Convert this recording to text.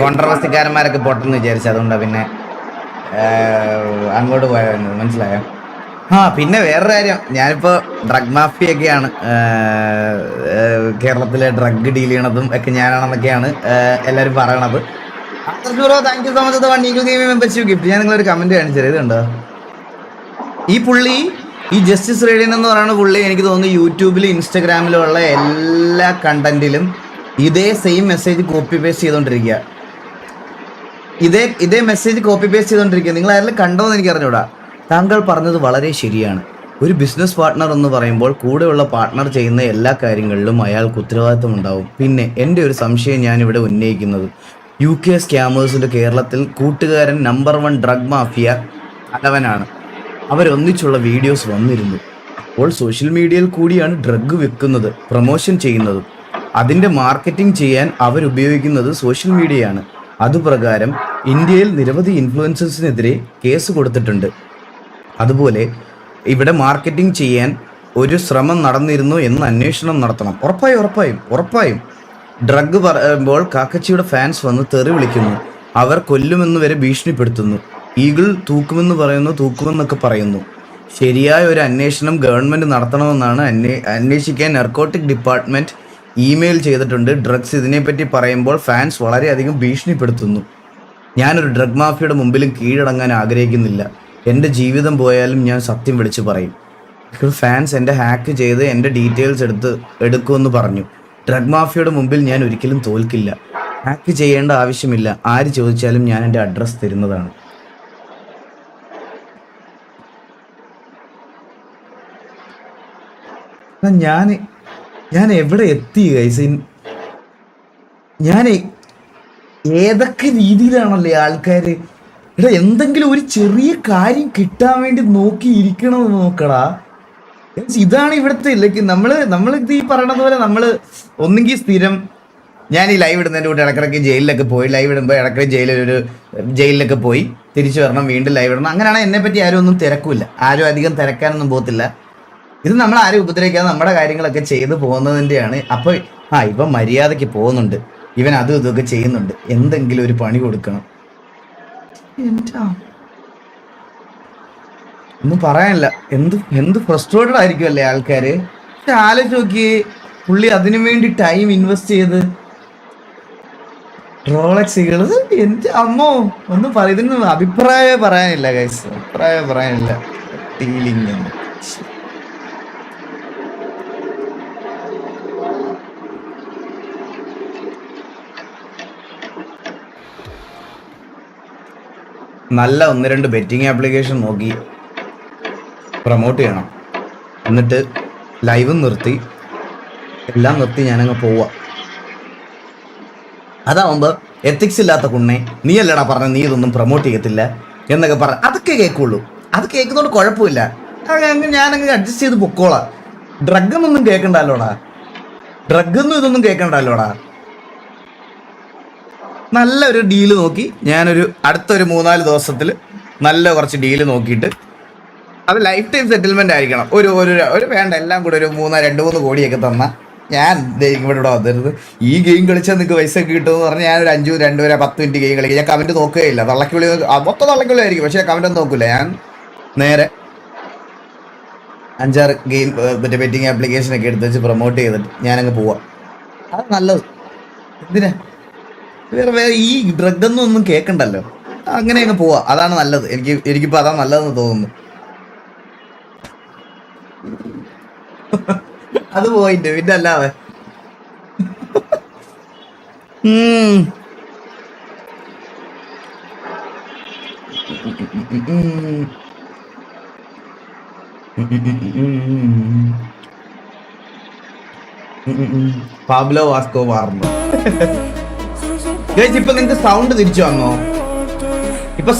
കോൺട്രവേഴ്സിക്കാരന്മാരൊക്കെ പൊട്ടെന്ന് വിചാരിച്ചു, അതുകൊണ്ടാണ് പിന്നെ അങ്ങോട്ട് പോയത്. മനസ്സിലായോ? പിന്നെ വേറൊരു കാര്യം, ഞാനിപ്പോൾ ഡ്രഗ് മാഫിയൊക്കെയാണ്, കേരളത്തിലെ ഡ്രഗ് ഡീൽ ചെയ്യണതും ഒക്കെ ഞാനാണെന്നൊക്കെയാണ് എല്ലാവരും പറയണത്. Thank you so much one eagle gaming membership gift. ഞാൻ നിങ്ങളൊരു കമന്റ് കാണിച്ചത് ഇതുണ്ടോ? ഈ പുള്ളി, ഈ ജസ്റ്റിസ് റേഡിയൻ എന്ന് പറയുന്ന പുള്ളി, എനിക്ക് തോന്നുന്നു യൂട്യൂബിലും ഇൻസ്റ്റാഗ്രാമിലും ഉള്ള എല്ലാ കണ്ടന്റിലും ഇതേ സെയിം മെസ്സേജ് കോപ്പി പേസ്റ്റ് ചെയ്തോണ്ടിരിക്കുക. ഇതേ മെസ്സേജ് കോപ്പി പേസ്റ്റ് ചെയ്തോണ്ടിരിക്കുക. നിങ്ങൾ ആരെങ്കിലും കണ്ടോ എന്ന് എനിക്ക് അറിഞ്ഞൂടാ. താങ്കൾ പറഞ്ഞത് വളരെ ശരിയാണ്. ഒരു ബിസിനസ് പാർട്ട്ണർ എന്ന് പറയുമ്പോൾ കൂടെയുള്ള പാർട്ട്ണർ ചെയ്യുന്ന എല്ലാ കാര്യങ്ങളിലും അയാൾക്ക് ഉത്തരവാദിത്വം ഉണ്ടാവും. പിന്നെ എൻ്റെ ഒരു സംശയം ഞാനിവിടെ ഉന്നയിക്കുന്നത്, UK സ്കാമേഴ്സിൻ്റെ കേരളത്തിൽ കൂട്ടുകാരൻ നമ്പർ 1 ഡ്രഗ് മാഫിയ തലവനാണ്. അവരൊന്നിച്ചുള്ള വീഡിയോസ് വന്നിരുന്നു. അപ്പോൾ സോഷ്യൽ മീഡിയയിൽ കൂടിയാണ് ഡ്രഗ് വിൽക്കുന്നത്, പ്രൊമോഷൻ ചെയ്യുന്നതും. അതിൻ്റെ മാർക്കറ്റിംഗ് ചെയ്യാൻ അവരുപയോഗിക്കുന്നത് സോഷ്യൽ മീഡിയയാണ്. അതുപ്രകാരം ഇന്ത്യയിൽ നിരവധി ഇൻഫ്ലുവൻസേഴ്സിനെതിരെ കേസ് കൊടുത്തിട്ടുണ്ട്. അതുപോലെ ഇവിടെ മാർക്കറ്റിംഗ് ചെയ്യാൻ ഒരു ശ്രമം നടന്നിരുന്നു എന്ന് അന്വേഷണം നടത്തണം. ഉറപ്പായും. ഡ്രഗ് പറയുമ്പോൾ കാക്കച്ചിയുടെ ഫാൻസ് വന്ന് തെറി വിളിക്കുന്നു. അവർ കൊല്ലുമെന്ന് വരെ ഭീഷണിപ്പെടുത്തുന്നു. ഈഗിൾ തൂക്കുമെന്നൊക്കെ പറയുന്നു. ശരിയായ ഒരു അന്വേഷണം ഗവൺമെൻറ് നടത്തണമെന്നാണ് അന്വേഷിക്കാൻ നർക്കോട്ടിക് ഡിപ്പാർട്ട്മെൻറ്റ് ഇമെയിൽ ചെയ്തിട്ടുണ്ട്. ഡ്രഗ്സ് ഇതിനെപ്പറ്റി പറയുമ്പോൾ ഫാൻസ് വളരെയധികം ഭീഷണിപ്പെടുത്തുന്നു. ഞാനൊരു ഡ്രഗ് മാഫിയയുടെ മുമ്പിലും കീഴടങ്ങാൻ ആഗ്രഹിക്കുന്നില്ല. എൻ്റെ ജീവിതം പോയാലും ഞാൻ സത്യം വിളിച്ച് പറയും. ഫാൻസ് എൻ്റെ ഹാക്ക് ചെയ്ത് എൻ്റെ ഡീറ്റെയിൽസ് എടുക്കുമെന്ന് പറഞ്ഞു. ഡ്രഗ് മാഫിയയുടെ മുമ്പിൽ ഞാൻ ഒരിക്കലും തോൽക്കില്ല. ഹാക്ക് ചെയ്യേണ്ട ആവശ്യമില്ല. ആര് ചോദിച്ചാലും ഞാൻ എൻ്റെ അഡ്രസ്സ് തരുന്നതാണ്. ഞാൻ എവിടെ എത്തി ഗൈസ്? ഞാൻ ഏതൊക്കെ രീതിയിലാണല്ലേ ആൾക്കാർ എന്തെങ്കിലും ഒരു ചെറിയ കാര്യം കിട്ടാൻ വേണ്ടി നോക്കിയിരിക്കണമെന്ന് നോക്കടാ. ഇതാണ് ഇവിടുത്തെ ലൈക്ക് നമ്മളിത് ഈ പറയണത് പോലെ നമ്മൾ ഒന്നെങ്കിൽ സ്ഥിരം, ഞാൻ ഈ ലൈവ് ഇടുന്നതിൻ്റെ കൂടെ ഇടക്കിടയ്ക്ക് ജയിലിലൊക്കെ പോയി, ലൈവ് ഇടുമ്പോൾ ഇടയ്ക്കിടെ ജയിലിലൊക്കെ പോയി തിരിച്ചു വരണം, വീണ്ടും ലൈവ് ഇടണം. അങ്ങനെയാണെങ്കിൽ എന്നെപ്പറ്റി ആരും ഒന്നും തിരക്കില്ല, ആരും അധികം തിരക്കാനൊന്നും പോകത്തില്ല. ഇത് നമ്മൾ ആരും ഉപദ്രവിക്കാതെ നമ്മുടെ കാര്യങ്ങളൊക്കെ ചെയ്ത് പോകുന്നതിൻ്റെയാണ്. അപ്പോൾ ഇവൻ മര്യാദയ്ക്ക് പോകുന്നുണ്ട്, ഇവൻ അതും ഇതൊക്കെ ചെയ്യുന്നുണ്ട്, എന്തെങ്കിലും ഒരു പണി കൊടുക്കണം. ഒന്നും പറയാനില്ല. എന്ത് ഫ്രസ്ട്രേറ്റഡ് ആയിരിക്കുമല്ലേ ആൾക്കാർ. ആലോചിച്ച് നോക്കി, പുള്ളി അതിനു വേണ്ടി ടൈം ഇൻവെസ്റ്റ് ചെയ്ത് റോളക്സുകൾ. എൻ്റെ അമ്മോ, ഒന്നും ഇതിന് അഭിപ്രായമേ പറയാനില്ല ഗൈസ്, അഭിപ്രായമേ പറയാനില്ല. ഡീലിംഗ് നല്ല 1-2 ബെറ്റിംഗ് ആപ്ലിക്കേഷൻ നോക്കി പ്രൊമോട്ട് ചെയ്യണം. എന്നിട്ട് ലൈവും നിർത്തി, എല്ലാം നിർത്തി ഞാനങ്ങ് പോവാ. അതാവുമ്പോൾ എത്തിക്സ് ഇല്ലാത്ത കുണ്ണെ, നീ അല്ലടാ പറഞ്ഞ നീ ഇതൊന്നും പ്രൊമോട്ട് ചെയ്യത്തില്ല എന്നൊക്കെ അതൊക്കെ കേൾക്കുള്ളൂ. അത് കേൾക്കുന്നതുകൊണ്ട് കുഴപ്പമില്ല, ഞാനങ്ങ് അഡ്ജസ്റ്റ് ചെയ്ത് പൊക്കോളാം. ഡ്രഗൊന്നും കേൾക്കണ്ടല്ലോടാ, ഇതൊന്നും കേൾക്കണ്ടല്ലോടാ. നല്ലൊരു ഡീല് നോക്കി ഞാനൊരു അടുത്തൊരു 3-4 ദിവസത്തിൽ നല്ല കുറച്ച് ഡീല് നോക്കിയിട്ട്, അത് ലൈഫ് ടൈം സെറ്റിൽമെന്റ് ആയിരിക്കണം. ഒരു വേണ്ട, എല്ലാം കൂടെ ഒരു 2-3 കോടിയൊക്കെ തന്നാൽ ഞാൻ ഇവിടെ വന്നിരുന്നത്. ഈ ഗെയിം കളിച്ചാൽ നിങ്ങൾക്ക് പൈസ ഒക്കെ കിട്ടുമെന്ന് പറഞ്ഞാൽ ഞാനൊരു 5-2 വരെ 10 മിനിറ്റ് ഗെയിം കളിക്കും. ഞാൻ കമന്റ് നോക്കുകയില്ല, തള്ളക്കുള്ളി മൊത്തം തള്ളക്കുള്ളി ആയിരിക്കും, പക്ഷേ കമന്റ് ഒന്നും നോക്കില്ല. ഞാൻ നേരെ 5-6 ഗെയിം മറ്റേ ബെറ്റിംഗ് ആപ്ലിക്കേഷനൊക്കെ എടുത്ത് വെച്ച് പ്രൊമോട്ട് ചെയ്തിട്ട് ഞാനങ്ങ് പോവാം. അത് നല്ലത്. എന്തിനാ വേറെ ഈ ഡ്രഗൊന്നും കേൾക്കണ്ടല്ലോ, അങ്ങനെ അങ്ങ് പോവാ. അതാണ് നല്ലത്. എനിക്കിപ്പോൾ അതാണ് നല്ലതെന്ന് തോന്നുന്നു. അത് പോയിന്റ് പിന്നെ അല്ലാതെ പാബ്ലോ വാസ്കോ മാറുന്നു. ഇപ്പൊ നിങ്ങൾക്ക് സൗണ്ട് തിരിച്ചു വന്നോ? ഇപ്പൊ